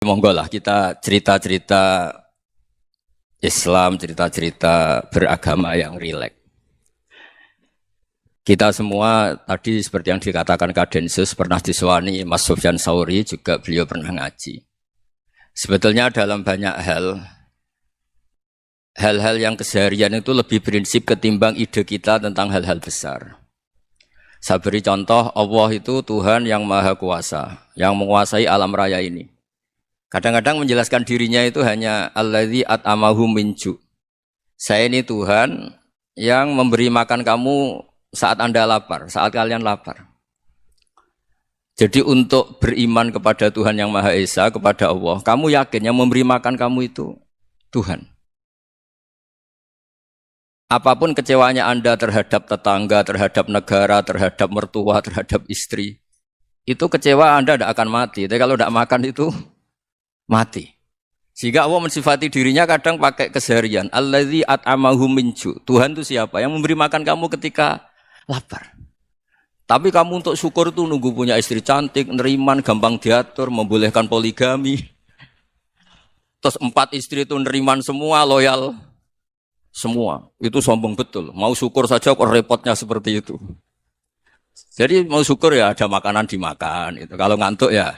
Monggo lah kita cerita-cerita Islam, cerita-cerita beragama yang rileks. Kita semua tadi seperti yang dikatakan Kadensus pernah disewani Mas Sufyan Sauri, juga beliau pernah ngaji. Sebetulnya dalam banyak hal-hal yang keseharian itu lebih prinsip ketimbang ide kita tentang hal-hal besar. Saya beri contoh, Allah itu Tuhan yang Maha Kuasa, yang menguasai alam raya ini. Kadang-kadang menjelaskan dirinya itu hanya alladzi at'amahum min ju'. Saya ini Tuhan yang memberi makan kamu saat Anda lapar, saat kalian lapar. Jadi untuk beriman kepada Tuhan yang Maha Esa, kepada Allah, kamu yakin yang memberi makan kamu itu Tuhan. Apapun kecewanya Anda terhadap tetangga, terhadap negara, terhadap mertua, terhadap istri, itu kecewa Anda tidak akan mati. Tapi kalau tidak makan itu mati. Sehingga Allah mensifati dirinya kadang pakai keseharian. Alladzi at'amahum min ju'. Tuhan itu siapa? Yang memberi makan kamu ketika lapar. Tapi kamu untuk syukur itu nunggu punya istri cantik, neriman, gampang diatur, membolehkan poligami. Terus 4 istri itu neriman semua, loyal semua. Itu sombong betul. Mau syukur saja kok repotnya seperti itu. Jadi mau syukur ya ada makanan dimakan. Itu. Kalau ngantuk ya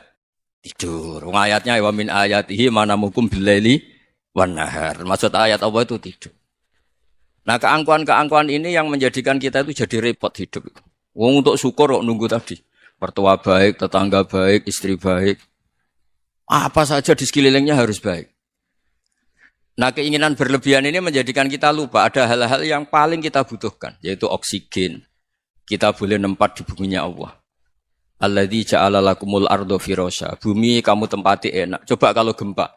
tidur. Ayatnya wa min ayatihi manamukum billaili wan nahar. Maksud ayat Allah itu tidur. Nah, keangkuhan-keangkuhan ini yang menjadikan kita itu jadi repot hidup. Wong untuk syukur kok nunggu tadi. Mertua baik, tetangga baik, istri baik. Apa saja di sekelilingnya harus baik. Nah, keinginan berlebihan ini menjadikan kita lupa ada hal-hal yang paling kita butuhkan, yaitu oksigen. Kita boleh nempat di buminya Allah. Alladzi ja'ala lakumul ardo firasya. Bumi kamu tempati enak. Coba kalau gempa.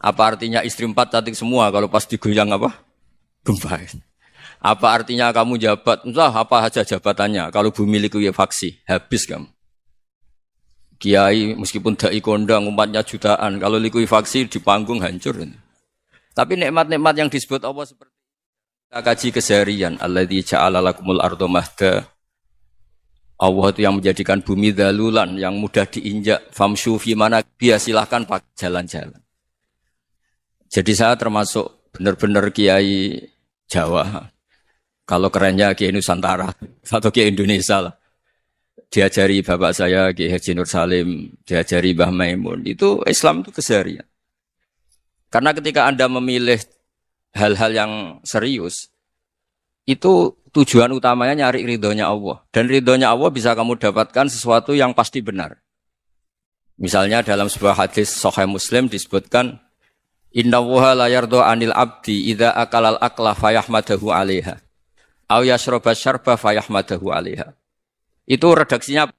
Apa artinya istri 4 cantik semua kalau pas digoyang apa? Gempa. Apa artinya kamu jabat? Entah apa saja jabatannya. Kalau bumi likuifaksi, habis kamu. Kiai meskipun dai kondang umatnya jutaan, kalau likuifaksi di panggung hancur. Tapi nikmat-nikmat yang disebut Allah seperti kita kaji keseharian. Alladzi ja'ala lakumul ardo mahda. Allah itu yang menjadikan bumi dalulan, yang mudah diinjak. Famshu fi mana biya, silahkan pakai jalan-jalan. Jadi saya termasuk benar-benar kiai Jawa. Kalau kerennya Kiai Nusantara atau Kiai Indonesia lah. Diajari bapak saya Kiai Haji Nur Salim, diajari Mbah Maimun. Itu Islam itu keseharian. Karena ketika Anda memilih hal-hal yang serius, itu tujuan utamanya nyari ridhonya Allah. Dan ridhonya Allah bisa kamu dapatkan sesuatu yang pasti benar. Misalnya dalam sebuah hadis Sahih Muslim disebutkan, Inna Allaha la yardo anil abdi idza akalal akla fayahmadahu 'alaiha aw yashroba syarba fayahmadahu 'alaiha. Itu redaksinya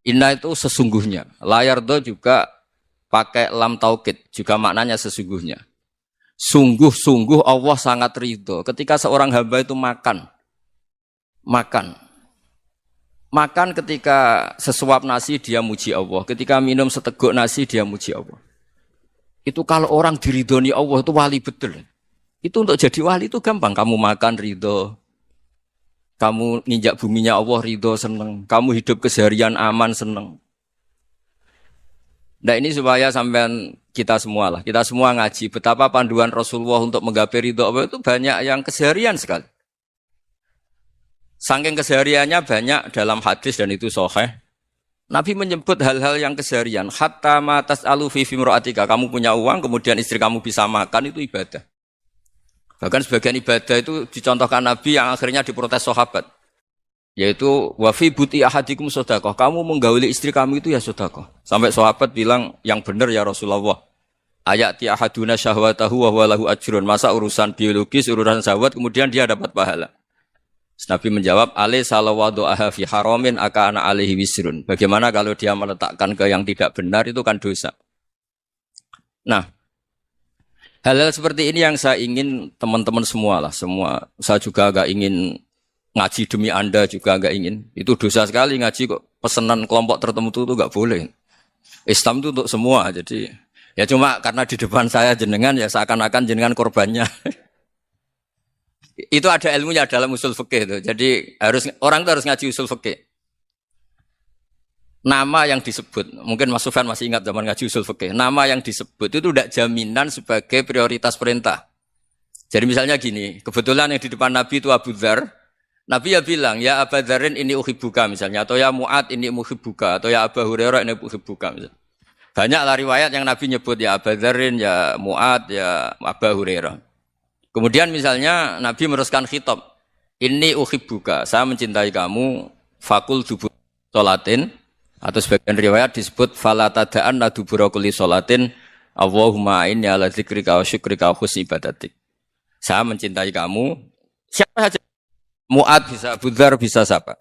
inna itu sesungguhnya. La yardo juga pakai lam taukid, juga maknanya sesungguhnya. Sungguh-sungguh Allah sangat ridho ketika seorang hamba itu makan ketika sesuap nasi dia muji Allah, ketika minum seteguk nasi dia muji Allah. Itu kalau orang diridhoni Allah itu wali betul. Itu untuk jadi wali itu gampang. Kamu makan ridho. Kamu nginjak buminya Allah ridho, seneng. Kamu hidup keseharian aman, seneng. Nah ini supaya sampean kita semua lah. Kita semua ngaji. Betapa panduan Rasulullah untuk menggapai ridho Allah itu banyak yang keseharian sekali. Saking kesehariannya banyak dalam hadis dan itu sahih. Nabi menyebut hal-hal yang keseharian. Hatta ma tas'alu fi imra'atika. Kamu punya uang, kemudian istri kamu bisa makan, itu ibadah. Bahkan sebagian ibadah itu dicontohkan Nabi yang akhirnya diprotes sahabat. Yaitu, wa fi buti ahadikum sodaqah. Kamu menggauli istri kamu itu ya sodaqah. Sampai sahabat bilang, yang benar ya Rasulullah. Ayati ahaduna syahwatahu wa huwa lahu ajrun. Masa urusan biologis, urusan syahwat, kemudian dia dapat pahala. Nabi menjawab, alaih salawadu'aha fi haramin aka'ana alaihi wisrun. Bagaimana kalau dia meletakkan ke yang tidak benar, itu kan dosa. Nah, hal-hal seperti ini yang saya ingin teman-teman semua lah. Semua. Saya juga agak ingin ngaji demi Anda juga agak ingin. Itu dosa sekali ngaji kok. Pesanan kelompok tertentu itu enggak boleh. Islam itu untuk semua. Jadi, ya cuma karena di depan saya jenengan, ya seakan-akan jenengan korbannya. Itu ada ilmunya dalam usul fikih itu. Jadi orang itu harus ngaji usul fikih. nama yang disebut, mungkin Mas Sufyan masih ingat zaman ngaji usul fikih, nama yang disebut itu tidak jaminan sebagai prioritas perintah. Jadi misalnya gini, kebetulan yang di depan Nabi itu Abu Dzar, Nabi ya bilang, ya Abu Dzarin ini uhibbuka misalnya, atau ya Mu'ad ini uhibbuka, atau ya Abu Hurairah ini uhibbuka misalnya. Banyaklah riwayat yang Nabi nyebut ya Abu Dzarin, ya Mu'ad, ya Abu Hurairah. Kemudian misalnya Nabi meneruskan khitab, ini uhibbuka, saya mencintai kamu, fakul dubur sholatin, atau sebagian riwayat disebut fala tada'anna dubura kulli sholatin, Allahumma inni ala dzikrika wa syukrika wa husni ibadatik. Saya mencintai kamu, siapa saja. Mu'ad bisa, Abu Dzar bisa siapa.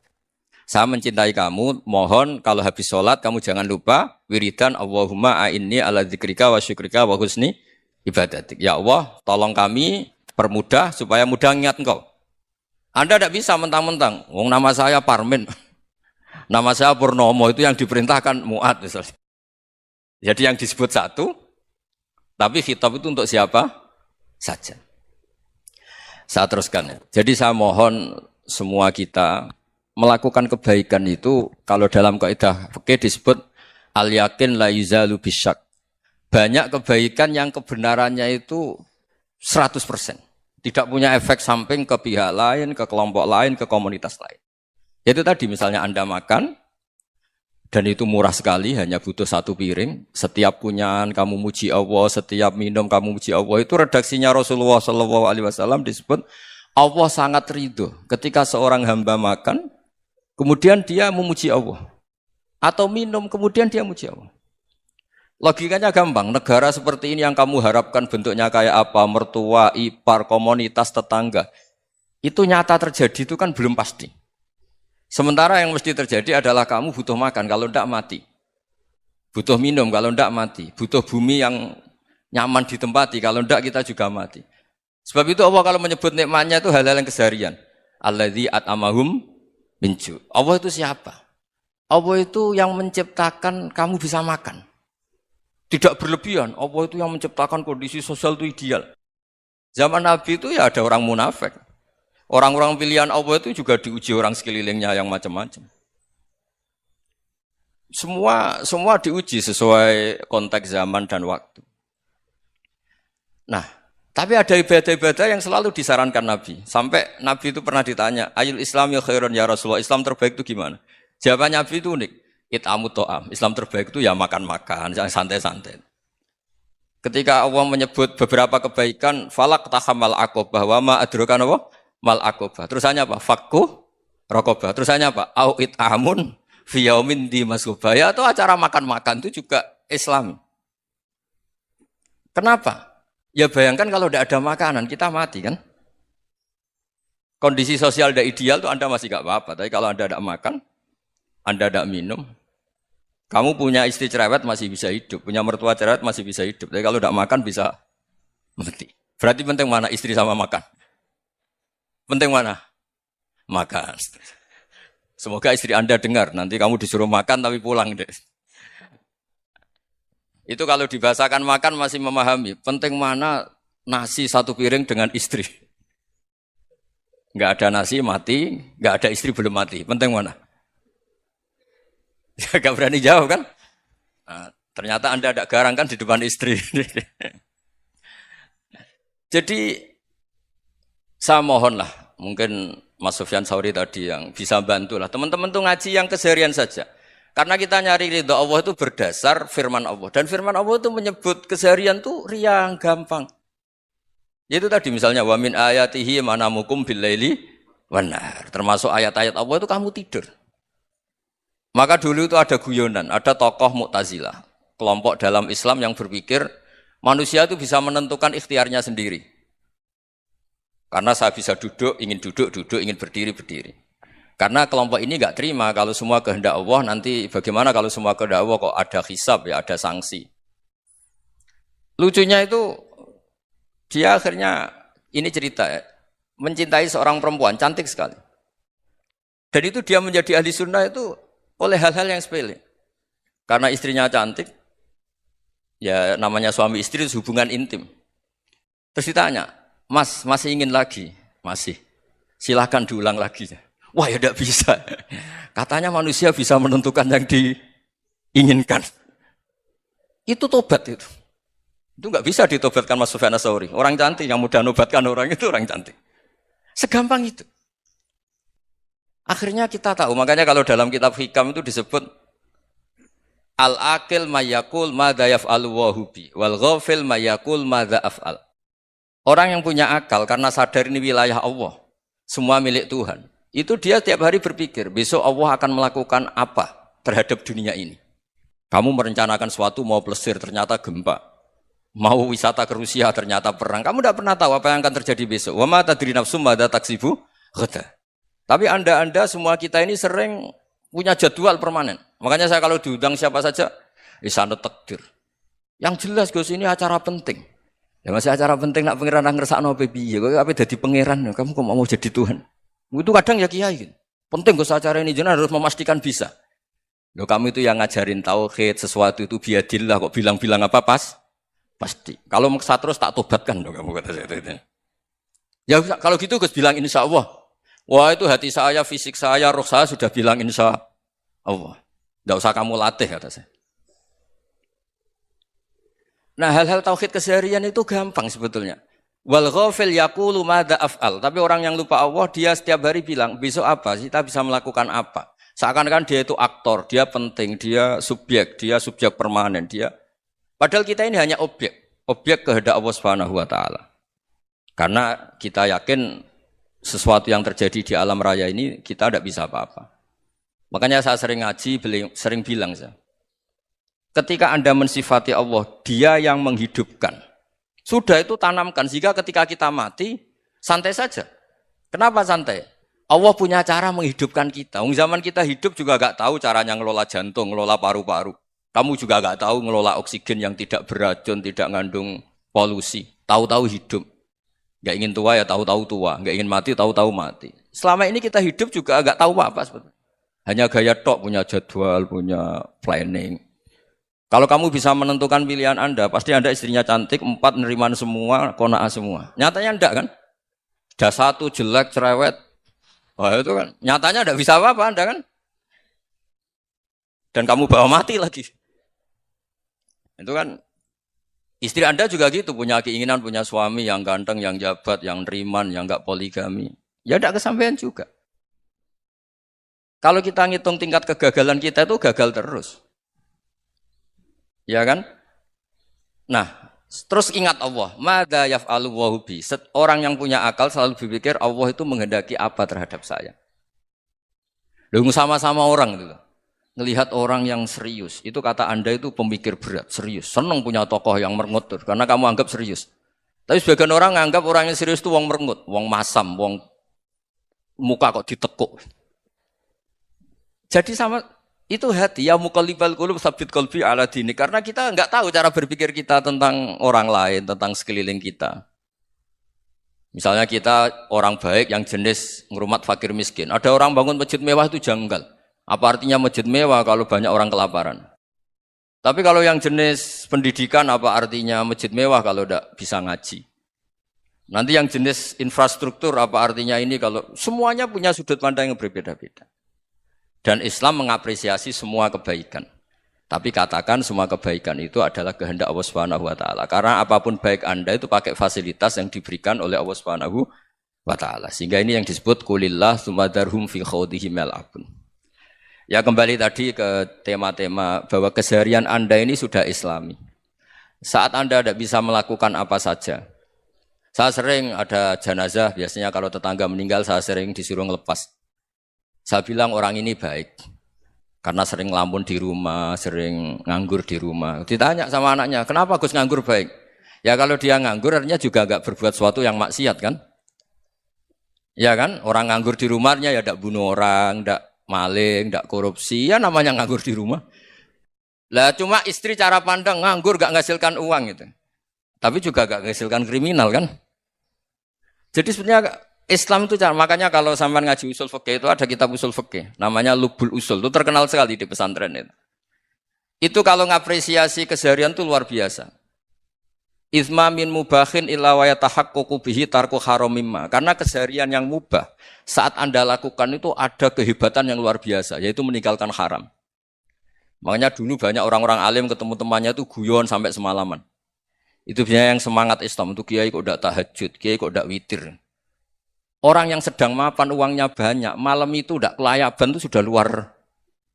Saya mencintai kamu, mohon kalau habis sholat kamu jangan lupa wiridan Allahumma a'inni ala dzikrika wa syukrika wa husni ibadatik. Ya Allah, tolong kami permudah supaya mudah ingat engkau. Anda tidak bisa mentang-mentang, wong nama saya Parmin, nama saya Purnomo, itu yang diperintahkan Mu'ad misalnya. Jadi yang disebut satu, tapi khitab itu untuk siapa saja. Saya teruskan ya. Jadi saya mohon semua kita melakukan kebaikan itu kalau dalam kaidah fikih disebut al-yakin la yuzalu bisyak. Banyak kebaikan yang kebenarannya itu 100%. Tidak punya efek samping ke pihak lain, ke kelompok lain, ke komunitas lain. Itu tadi misalnya Anda makan dan itu murah sekali, hanya butuh satu piring. Setiap kunyahan kamu muji Allah, setiap minum kamu muji Allah. Itu redaksinya Rasulullah SAW disebut Allah sangat ridho ketika seorang hamba makan, kemudian dia memuji Allah. Atau minum, kemudian dia muji Allah. Logikanya gampang, negara seperti ini yang kamu harapkan bentuknya kayak apa, mertua, ipar, komunitas, tetangga. Itu nyata terjadi itu kan belum pasti. Sementara yang mesti terjadi adalah kamu butuh makan, kalau tidak mati. Butuh minum, kalau tidak mati. Butuh bumi yang nyaman ditempati, kalau tidak kita juga mati. Sebab itu Allah kalau menyebut nikmatnya itu hal-hal yang keseharian. Alladzi at'amahum min ju'. Allah itu siapa? Allah itu yang menciptakan kamu bisa makan. Tidak berlebihan, Allah itu yang menciptakan kondisi sosial itu ideal. Zaman Nabi itu ya ada orang munafik. Orang-orang pilihan Allah itu juga diuji orang sekelilingnya yang macam-macam. Semua diuji sesuai konteks zaman dan waktu. Nah, tapi ada ibadah-ibadah yang selalu disarankan Nabi. Sampai Nabi itu pernah ditanya, ayul Islam ya khairun ya Rasulullah, Islam terbaik itu gimana? Jawaban Nabi itu unik. It'amu to'am. Islam terbaik itu ya makan-makan, yang santai-santai. Ketika Allah menyebut beberapa kebaikan, falak tahamal aqobah wa ma adrokan apa? Mal aqobah. Terusannya apa? Fakku raqobah. Terusannya apa? Au it'amun fi yaumin di masghubah. Ya itu acara makan-makan itu juga Islam. Kenapa? Ya bayangkan kalau tidak ada makanan, kita mati kan? Kondisi sosial tidak ideal itu Anda masih gak apa-apa. Tapi kalau Anda tidak makan, Anda tidak minum, kamu punya istri cerewet masih bisa hidup, punya mertua cerewet masih bisa hidup. Tapi kalau tidak makan bisa mati. Berarti penting mana istri sama makan? Penting mana? Makan. Semoga istri Anda dengar, nanti kamu disuruh makan tapi pulang deh. Itu kalau dibahasakan makan masih memahami. Penting mana nasi satu piring dengan istri. Enggak ada nasi mati, enggak ada istri belum mati. Penting mana? Enggak berani jawab kan? Nah, ternyata Anda ada garang kan di depan istri. Jadi saya mohonlah, mungkin Mas Sufyan Sauri tadi yang bisa bantulah. Teman-teman tuh ngaji yang keseharian saja. Karena kita nyari ridha Allah itu berdasar firman Allah. Dan firman Allah itu menyebut keseharian tuh riang, gampang. Itu tadi misalnya wa min ayatihi manamukum billaili wan nahar. Termasuk ayat-ayat Allah itu kamu tidur. Maka dulu itu ada guyonan, ada tokoh Mu'tazilah, kelompok dalam Islam yang berpikir manusia itu bisa menentukan ikhtiarnya sendiri. Karena saya bisa duduk, ingin berdiri, berdiri. Karena kelompok ini enggak terima kalau semua kehendak Allah, nanti bagaimana kalau semua kehendak Allah kok ada hisab, ya ada sanksi. Lucunya itu, dia akhirnya, ini cerita ya, mencintai seorang perempuan, cantik sekali. Dan itu dia menjadi ahli sunnah itu oleh hal-hal yang sepele. Karena istrinya cantik, ya namanya suami istri itu hubungan intim. Terus ditanya, Mas, masih ingin lagi? Masih. Silahkan diulang lagi. Wah ya tidak bisa. Katanya manusia bisa menentukan yang inginkan. Itu tobat itu. Itu nggak bisa ditobatkan Mas Sufyan Ats-Tsauri. Orang cantik yang mudah nobatkan orang itu orang cantik. Segampang itu. Akhirnya kita tahu, makanya kalau dalam kitab Hikam itu disebut al-aqil mayyakul madza yaf'alu wa hubi wal ghafil mayyakul madza af'al. Orang yang punya akal karena sadar ini wilayah Allah, semua milik Tuhan. Itu dia tiap hari berpikir, besok Allah akan melakukan apa terhadap dunia ini. Kamu merencanakan sesuatu mau plesir ternyata gempa. Mau wisata ke Rusia ternyata perang. Kamu tidak pernah tahu apa yang akan terjadi besok. Wa ma tadri nafsum madza taksibu ghada. Tapi Anda semua kita ini sering punya jadwal permanen. Makanya saya kalau diundang siapa saja, sana takdir. Yang jelas Gus ini acara penting. Ya masih acara penting nak pangeran nang ngersakno piye. Kok ape dadi pangeran, kamu kok mau jadi Tuhan. Itu kadang ya kiai. Penting Gus acara ini jenengan harus memastikan bisa. Loh kamu itu yang ngajarin tauhid, sesuatu itu biadillah kok bilang-bilang apa pasti. Kalau maksa terus tak tobatkan dong kamu kata saya itu. Ya kalau gitu Gus bilang insya Allah. Wah itu hati saya, fisik saya, roh saya sudah bilang insya Allah. Tidak usah kamu latih kata saya. Nah hal-hal tauhid keseharian itu gampang sebetulnya. Wal ghafil yaqulu madza af'al. Tapi orang yang lupa Allah dia setiap hari bilang besok apa? Kita bisa melakukan apa? Seakan-akan dia itu aktor, dia penting, dia subjek permanen, dia. Padahal kita ini hanya objek kehendak Allah Subhanahu wa taala. Karena kita yakin sesuatu yang terjadi di alam raya ini kita tidak bisa apa-apa. Makanya saya sering ngaji, sering bilang saya. Ketika Anda mensifati Allah, Dia yang menghidupkan. Sudah itu tanamkan sehingga ketika kita mati santai saja. Kenapa santai? Allah punya cara menghidupkan kita. Zaman kita hidup juga gak tahu caranya ngelola jantung, ngelola paru-paru. Kamu juga gak tahu ngelola oksigen yang tidak beracun, tidak ngandung polusi. Tahu-tahu hidup. Gak ingin tua ya tahu-tahu tua. Gak ingin mati tahu-tahu mati. Selama ini kita hidup juga gak tahu apa sebetulnya. Hanya gaya tok, punya jadwal, punya planning. Kalau kamu bisa menentukan pilihan Anda, pasti Anda istrinya cantik, 4 neriman semua, kona'ah semua. Nyatanya enggak kan? Ada 1 jelek, cerewet. Wah itu kan, nyatanya enggak bisa apa-apa Anda kan? Dan kamu bawa mati lagi. Itu kan istri Anda juga gitu, punya keinginan punya suami yang ganteng, yang jabat, yang neriman, yang enggak poligami. Ya enggak kesampaian juga. Kalau kita ngitung tingkat kegagalan kita itu gagal terus. Ya kan? Nah, terus ingat Allah. Madza yaf'alu wa hubi. Orang yang punya akal selalu berpikir Allah itu menghendaki apa terhadap saya. Lalu sama-sama orang itu. Ngelihat orang yang serius, itu kata Anda itu pemikir berat, serius. Senang punya tokoh yang merengut karena kamu anggap serius. Tapi sebagian orang anggap orang yang serius itu wong merengut, wong masam, wong muka kok ditekuk. Jadi sama itu hati ya muqallibal qulub tsabbit qalbi ala dini, karena kita enggak tahu cara berpikir kita tentang orang lain, tentang sekeliling kita. Misalnya kita orang baik yang jenis ngrumat fakir miskin. Ada orang bangun masjid mewah itu janggal. Apa artinya masjid mewah kalau banyak orang kelaparan? Tapi kalau yang jenis pendidikan apa artinya masjid mewah kalau tidak bisa ngaji? Nanti yang jenis infrastruktur apa artinya ini kalau semuanya punya sudut pandang yang berbeda-beda. Dan Islam mengapresiasi semua kebaikan. Tapi katakan semua kebaikan itu adalah kehendak Allah Subhanahu wa taala. Karena apapun baik Anda itu pakai fasilitas yang diberikan oleh Allah Subhanahu wa taala. Sehingga ini yang disebut qulillah tsumma darhum fi khawdihim yal'abun. Ya kembali tadi ke tema-tema bahwa keseharian Anda ini sudah Islami. Saat Anda tidak bisa melakukan apa saja. Saya sering ada jenazah, biasanya kalau tetangga meninggal saya sering disuruh ngelepas. Saya bilang orang ini baik. Karena sering ngelamun di rumah, sering nganggur di rumah. Ditanya sama anaknya, kenapa Gus nganggur baik? Ya kalau dia nganggur artinya juga enggak berbuat sesuatu yang maksiat kan? Ya kan? Orang nganggur di rumahnya ya tidak bunuh orang, tidak maling, tidak korupsi, ya namanya nganggur di rumah. Lah cuma istri cara pandang nganggur gak menghasilkan uang gitu. Tapi juga gak menghasilkan kriminal kan. Jadi sebenarnya Islam itu makanya kalau sampean ngaji usul fikih itu ada kitab usul fikih namanya Lubul Usul. Itu terkenal sekali di pesantren itu. Itu kalau ngapresiasi keseharian itu luar biasa. Izma min mubahin illa wa yatahaqqaqu bihi tarku haramimma. Karena keseharian yang mubah saat Anda lakukan itu ada kehebatan yang luar biasa, yaitu meninggalkan haram. Makanya dulu banyak orang-orang alim ketemu temannya itu guyon sampai semalaman. Itu biasanya yang semangat Islam. Itu kiai kok tidak tahajud, kiai kok tidak witir. Orang yang sedang mapan uangnya banyak, malam itu tidak kelayaban itu sudah luar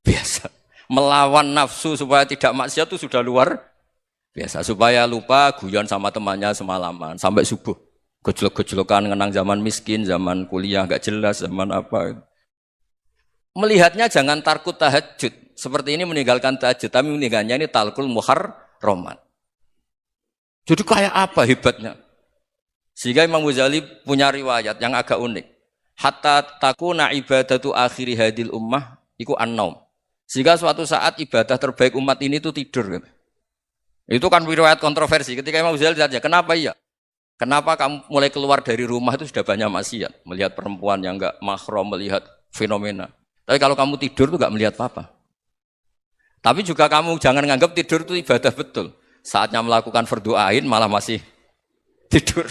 biasa. Melawan nafsu supaya tidak maksiat itu sudah luar biasa. Supaya lupa guyon sama temannya semalaman sampai subuh. Gejolok-gejolokan ngenang zaman miskin, zaman kuliah nggak jelas, zaman apa. Melihatnya jangan tarkut tahajud. Seperti ini meninggalkan tahajud, tapi meninggalnya ini talkul muharramat. Jadi kayak apa hebatnya? Sehingga Imam Ghazali punya riwayat yang agak unik. Hatta takuna ibadatu akhiri hadil ummah iku an-naum. Sehingga suatu saat ibadah terbaik umat ini itu tidur. Itu kan riwayat kontroversi. Ketika Imam Ghazali ditanya, kenapa iya? Kenapa kamu mulai keluar dari rumah itu sudah banyak maksiat? Melihat perempuan yang enggak mahram, melihat fenomena. Tapi kalau kamu tidur itu enggak melihat apa-apa. Tapi juga kamu jangan nganggap tidur itu ibadah betul. Saatnya melakukan fardu ain malah masih tidur.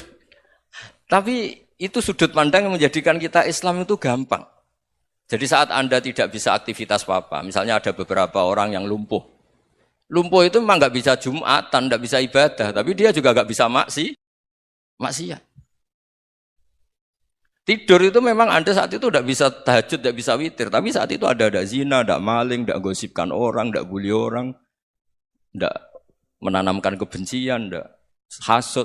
Tapi itu sudut pandang yang menjadikan kita Islam itu gampang. Jadi saat Anda tidak bisa aktivitas apa-apa, misalnya ada beberapa orang yang lumpuh. Lumpuh itu memang nggak bisa Jumatan, nggak bisa ibadah, tapi dia juga nggak bisa maksiat. Tidur itu memang Anda saat itu tidak bisa tahajud, tidak bisa witir, tapi saat itu ada zina, ada maling, tidak gosipkan orang, tidak bully orang, tidak menanamkan kebencian, tidak hasud.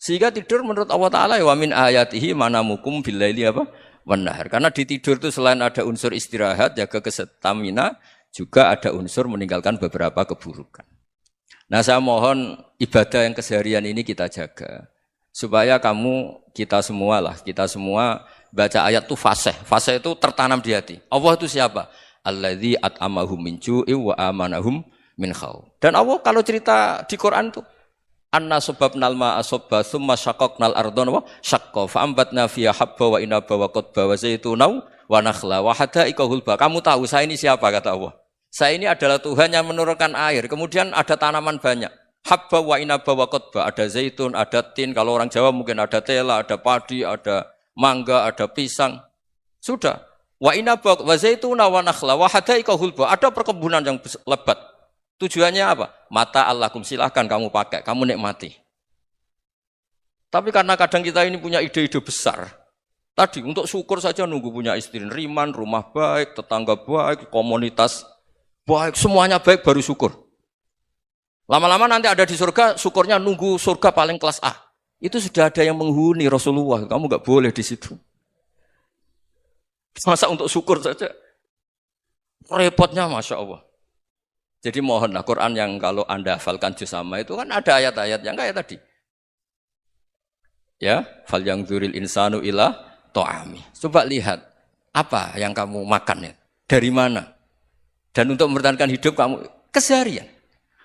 Sehingga tidur menurut Allah Ta'ala wa min ayatihi manamukum billaili apa? Wanahar. Karena di tidur itu selain ada unsur istirahat, jaga kestamina, juga ada unsur meninggalkan beberapa keburukan. Nah saya mohon ibadah yang keseharian ini kita jaga. Supaya kita semua baca ayat itu fasih. Fasih itu tertanam di hati. Allah itu siapa? Alladzi at'amahum min ju'i wa amanahum min khauf. Dan Allah kalau cerita di Quran itu anna sababnal ma'a sabba tsumma syaqaqnal ardha wa syaqqa fa ambatna fiha habba wa inaba wa qadba wa zaituna wa nakhla wa hada'iqa hulba. Kamu tahu saya ini siapa kata Allah? Saya ini adalah Tuhan yang menurunkan air, kemudian ada tanaman banyak. Habba wa inaba wa qadba, ada zaitun, ada tin, kalau orang Jawa mungkin ada tela, ada padi, ada mangga, ada pisang. Sudah. Wa inaba wa zaituna wa nakhla wa hada'iqa hulba, ada perkebunan yang lebat. Tujuannya apa? Mata Allahkum, silahkan kamu pakai, kamu nikmati. Tapi karena kadang kita ini punya ide-ide besar. Tadi untuk syukur saja nunggu punya istri riman, rumah baik, tetangga baik, komunitas baik, semuanya baik baru syukur. Lama-lama nanti ada di surga, syukurnya nunggu surga paling kelas A. Itu sudah ada yang menghuni Rasulullah, kamu enggak boleh di situ. Masa untuk syukur saja? Repotnya Masya Allah. Jadi mohonlah Quran yang kalau Anda hafalkan juz sama itu kan ada ayat-ayat yang kayak tadi. Ya, fal yang dzuril insanu ila ta'ami. Coba lihat apa yang kamu makan ya, dari mana? Dan untuk mempertahankan hidup kamu keseharian.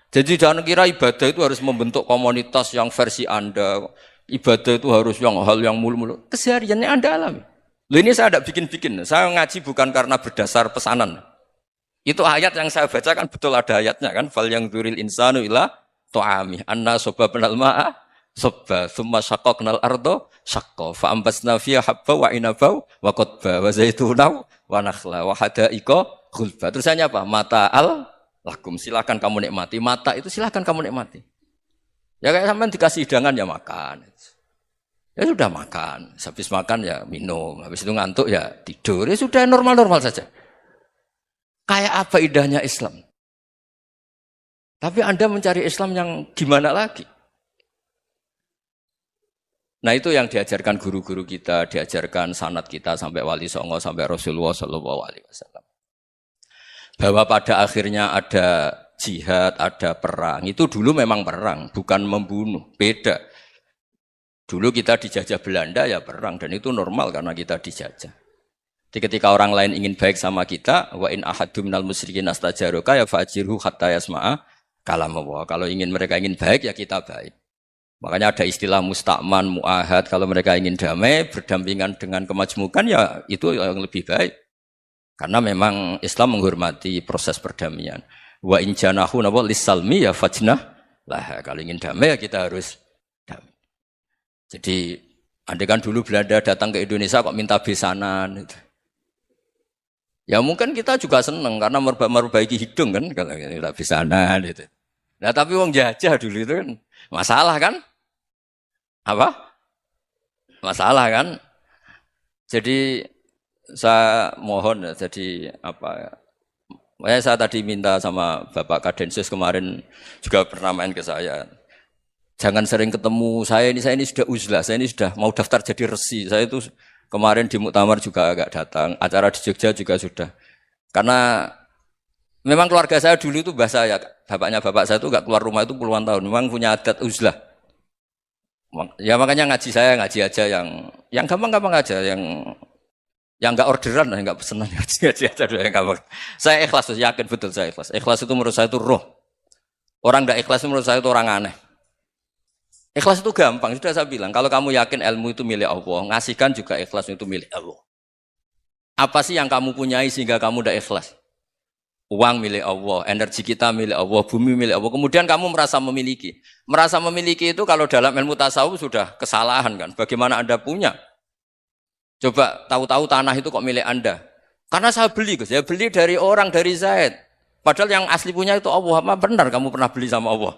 Jadi jangan kira ibadah itu harus membentuk komunitas yang versi Anda. Ibadah itu harus hal yang mulu-mulu. Kesehariannya Anda alami. Loh ini saya tidak bikin-bikin. Saya ngaji bukan karena berdasar pesanan. Itu ayat yang saya baca kan betul ada ayatnya kan. Fal yang dzuril insanu ila ta'ami. Anna sababnal ma'a sabba. Thumma syaqaqnal arda syaqqa. Fa ambasna fiha habba wa inaba wa qadba wa zaituna wa nakhla wa hada'iqa khulba. Terusannya apa? Mata'al lakum, silakan kamu nikmati. Mata itu silakan kamu nikmati. Ya kayak sampean dikasih hidangan ya makan. Ya sudah makan. Habis makan ya minum. Habis itu ngantuk ya tidur. Ya sudah normal-normal saja. Kayak apa indahnya Islam. Tapi Anda mencari Islam yang gimana lagi? Nah itu yang diajarkan guru-guru kita, diajarkan sanad kita sampai Wali Songo, sampai Rasulullah SAW. Bahwa pada akhirnya ada jihad, ada perang. Itu dulu memang perang, bukan membunuh. Beda. Dulu kita dijajah Belanda ya perang. Dan itu normal karena kita dijajah. Jadi ketika orang lain ingin baik sama kita, wa in ahadum minal musyrikin astajaroka ya fa'ajirhu hatta yasma'a kalam Allah. Kalau mereka ingin baik ya kita baik. Makanya ada istilah mustakman, mu'ahad. Kalau mereka ingin damai, berdampingan dengan kemajmukan ya itu yang lebih baik. Karena memang Islam menghormati proses perdamaian. Wa in janahu nawa lisalmi ya fajnah lah. Kalau ingin damai ya kita harus damai. Jadi andai kan dulu Belanda datang ke Indonesia kok minta besanan. Ya mungkin kita juga seneng karena memperbaiki hidung kan kalau tidak bisa gitu. Nah tapi wong jajah dulu itu kan masalah kan? Apa? Masalah kan? Jadi saya mohon ya, jadi apa ya? Saya tadi minta sama Bapak Kadensus kemarin juga pernah main ke saya. Jangan sering ketemu saya ini sudah uzlah, saya ini sudah mau daftar jadi resi. Saya itu kemarin di muktamar juga agak datang, acara di Jogja juga sudah. Karena memang keluarga saya dulu itu bahasa ya, bapaknya bapak saya itu enggak keluar rumah itu puluhan tahun. Memang punya adat uzlah. Ya makanya ngaji aja yang gampang-gampang aja, yang enggak orderan, enggak pesenan ngaji aja dulu yang gampang. Saya ikhlas, yakin betul saya ikhlas. Ikhlas itu menurut saya itu roh. Orang enggak ikhlas itu menurut saya itu orang aneh. Ikhlas itu gampang, sudah saya bilang. Kalau kamu yakin ilmu itu milik Allah, ngasihkan juga ikhlas itu milik Allah. Apa sih yang kamu punyai sehingga kamu tidak ikhlas? Uang milik Allah, energi kita milik Allah, bumi milik Allah. Kemudian kamu merasa memiliki. Merasa memiliki itu kalau dalam ilmu tasawuf sudah kesalahan kan. Bagaimana Anda punya? Coba tahu-tahu tanah itu kok milik Anda. Karena saya beli, saya beli dari orang, dari Zaid. Padahal yang asli punya itu Allah. Apa benar kamu pernah beli sama Allah?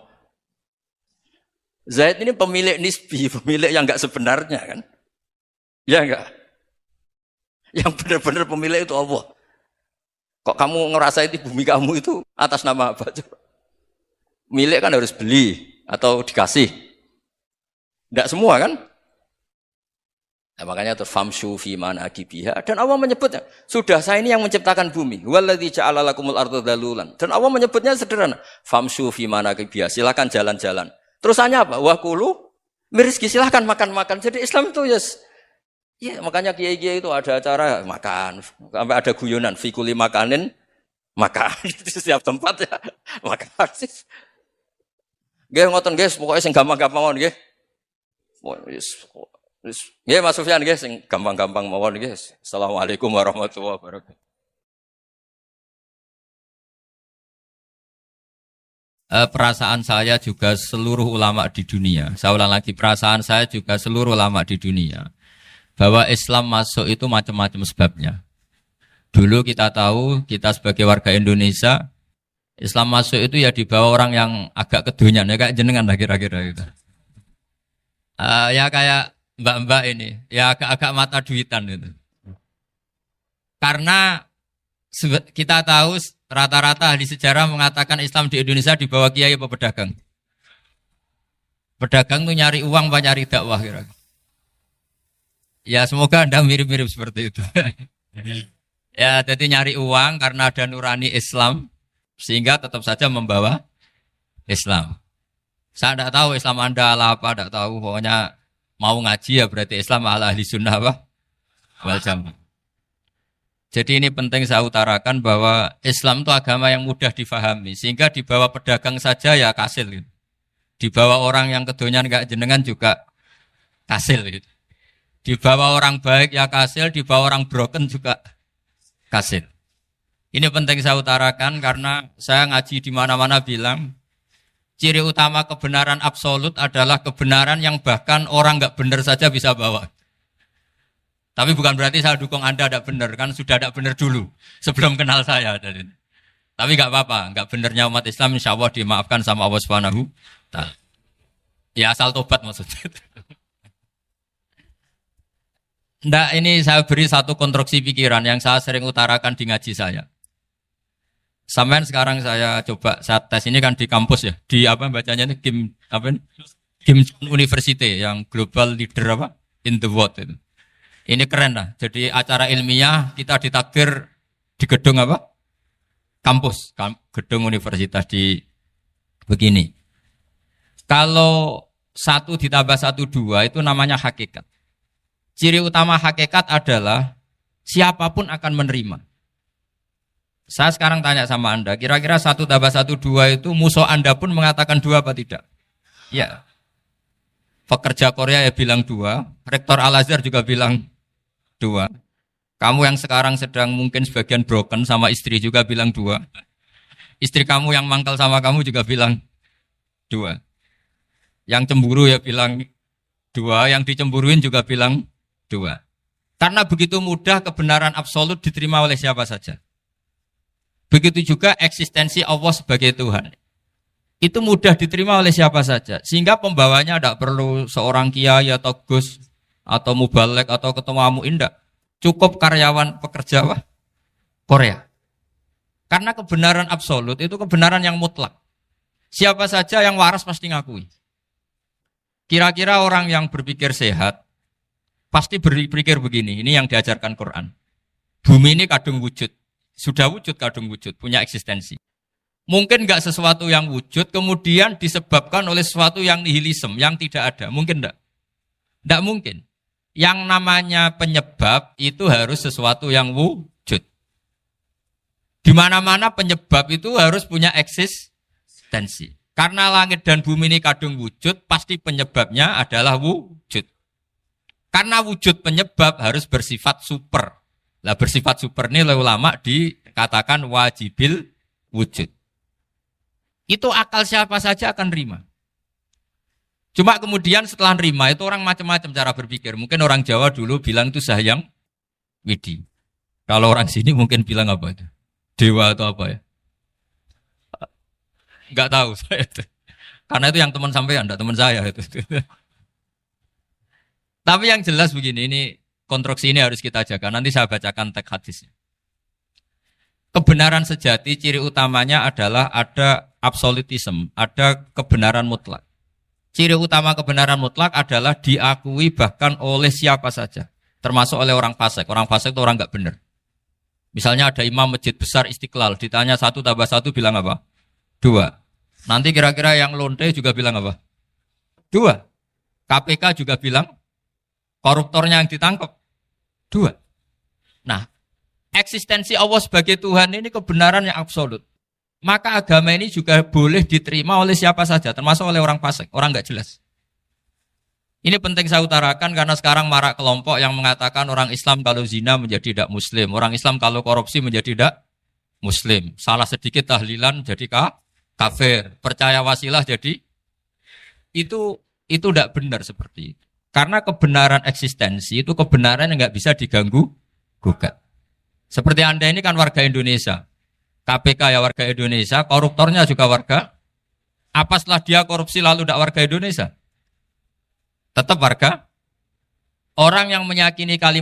Zaid ini pemilik nisbi, pemilik yang enggak sebenarnya kan. Ya enggak? Yang benar-benar pemilik itu Allah. Kok kamu ngerasa itu bumi kamu itu atas nama apa? Coba. Milik kan harus beli atau dikasih. Enggak semua kan? Nah, makanya terus famshu fi manakibiha dan Allah menyebutnya, sudah saya ini yang menciptakan bumi. Waladzi ja'ala lakumul arda dalulan. Dan Allah menyebutnya sederhana, famshu fi manakibiha, silakan jalan-jalan. Terusannya apa? Wa kulu mirizki, silahkan makan-makan. Jadi Islam itu ya makanya kiai-kiai itu ada acara makan, sampai ada guyonan fikuli makanin makan di setiap tempat ya makan. Nggih ngoten guys, pokoknya sing gampang-gampang mawon nggih. Nggih Mas Sufyan nggih sing gampang-gampang mawon nggih. Assalamualaikum warahmatullahi wabarakatuh. Perasaan saya juga seluruh ulama di dunia. Saya ulang lagi, perasaan saya juga seluruh ulama di dunia. Bahwa Islam masuk itu macam-macam sebabnya. Dulu kita tahu, kita sebagai warga Indonesia, Islam masuk itu ya dibawa orang yang agak kedonyan, ya kayak jenengan lah kira-kira gitu. Ya kayak mbak-mbak ini, ya agak-agak mata duitan gitu. Karena kita tahu rata-rata ahli sejarah mengatakan Islam di Indonesia dibawa kiai apa pedagang. Pedagang itu nyari uang apa nyari dakwah kira-kira. Ya semoga Anda mirip-mirip seperti itu. Ya jadi nyari uang karena ada nurani Islam sehingga tetap saja membawa Islam. Saya tidak tahu Islam Anda ala apa, tidak tahu. Pokoknya mau ngaji ya berarti Islam ala ahli sunnah apa? Wal jamaah. Jadi ini penting saya utarakan bahwa Islam itu agama yang mudah difahami. Sehingga dibawa pedagang saja ya kasil. Gitu. Dibawa orang yang kedonyan gak jenengan juga kasil. Gitu. Dibawa orang baik ya kasil, dibawa orang broken juga kasil. Ini penting saya utarakan karena saya ngaji di mana-mana bilang ciri utama kebenaran absolut adalah kebenaran yang bahkan orang gak benar saja bisa bawa. Tapi bukan berarti saya dukung Anda tidak benar, kan sudah tidak benar dulu sebelum kenal saya. Tapi nggak apa-apa, nggak benarnya umat Islam insya Allah dimaafkan sama Allah Subhanahu. Ya asal tobat maksudnya. Nggak, ini saya beri satu konstruksi pikiran yang saya sering utarakan di ngaji saya. Sampai sekarang saya coba saya tes ini kan di kampus ya, di apa bacanya ini Kim University yang global leader apa in the world itu. Ini keren lah. Jadi acara ilmiah kita ditakdir di gedung apa? Kampus, gedung universitas di begini. Kalau 1 ditambah 1 2 itu namanya hakikat. Ciri utama hakikat adalah siapapun akan menerima. Saya sekarang tanya sama Anda, kira-kira 1 tambah 1 2 itu musuh Anda pun mengatakan 2 apa tidak? Ya. Pekerja Korea ya bilang 2, Rektor Al-Azhar juga bilang 2. Kamu yang sekarang sedang mungkin sebagian broken sama istri juga bilang 2. Istri kamu yang mangkal sama kamu juga bilang 2. Yang cemburu ya bilang 2, yang dicemburuin juga bilang 2. Karena begitu mudah kebenaran absolut diterima oleh siapa saja. Begitu juga eksistensi Allah sebagai Tuhan. Itu mudah diterima oleh siapa saja. Sehingga pembawanya tidak perlu seorang kiai atau gus atau mubalek atau ketua muin, tidak. Cukup karyawan pekerja Korea. Karena kebenaran absolut itu kebenaran yang mutlak. Siapa saja yang waras pasti ngakui. Kira-kira orang yang berpikir sehat pasti berpikir begini, ini yang diajarkan Quran. Bumi ini kadung wujud, sudah wujud kadung wujud, punya eksistensi. Mungkin enggak sesuatu yang wujud, kemudian disebabkan oleh sesuatu yang nihilisme, yang tidak ada. Mungkin enggak? Enggak mungkin. Yang namanya penyebab itu harus sesuatu yang wujud. Di mana-mana penyebab itu harus punya eksistensi. Karena langit dan bumi ini kadung wujud, pasti penyebabnya adalah wujud. Karena wujud penyebab harus bersifat super. Lah bersifat super ini oleh ulama dikatakan wajibil wujud. Itu akal siapa saja akan nerima. Cuma kemudian setelah nerima itu orang macam-macam cara berpikir. Mungkin orang Jawa dulu bilang itu Sahyang Widi. Kalau orang sini mungkin bilang apa itu? Dewa atau apa ya? Enggak tahu saya itu. Karena itu yang teman sampean, enggak teman saya itu. Tapi yang jelas begini, ini konstruksi ini harus kita jaga. Nanti saya bacakan teks hadisnya. Kebenaran sejati, ciri utamanya adalah ada absolutisme, ada kebenaran mutlak. Ciri utama kebenaran mutlak adalah diakui bahkan oleh siapa saja. Termasuk oleh orang fasik. Orang fasik itu orang enggak benar. Misalnya ada imam masjid besar Istiqlal, ditanya 1 + 1 bilang apa? 2. Nanti kira-kira yang lonte juga bilang apa? 2. KPK juga bilang koruptornya yang ditangkap 2. Nah, eksistensi Allah sebagai Tuhan ini kebenaran yang absolut. Maka agama ini juga boleh diterima oleh siapa saja, termasuk oleh orang fasik, orang nggak jelas. Ini penting saya utarakan karena sekarang marak kelompok yang mengatakan orang Islam kalau zina menjadi tidak muslim, orang Islam kalau korupsi menjadi tidak muslim. Salah sedikit tahlilan jadi kafir, percaya wasilah jadi itu tidak benar seperti itu. Karena kebenaran eksistensi itu kebenaran yang nggak bisa diganggu gugat. Seperti Anda ini kan warga Indonesia. KPK ya warga Indonesia, koruptornya juga warga. Apa setelah dia korupsi lalu tidak warga Indonesia? Tetap warga. Orang yang meyakini kalimat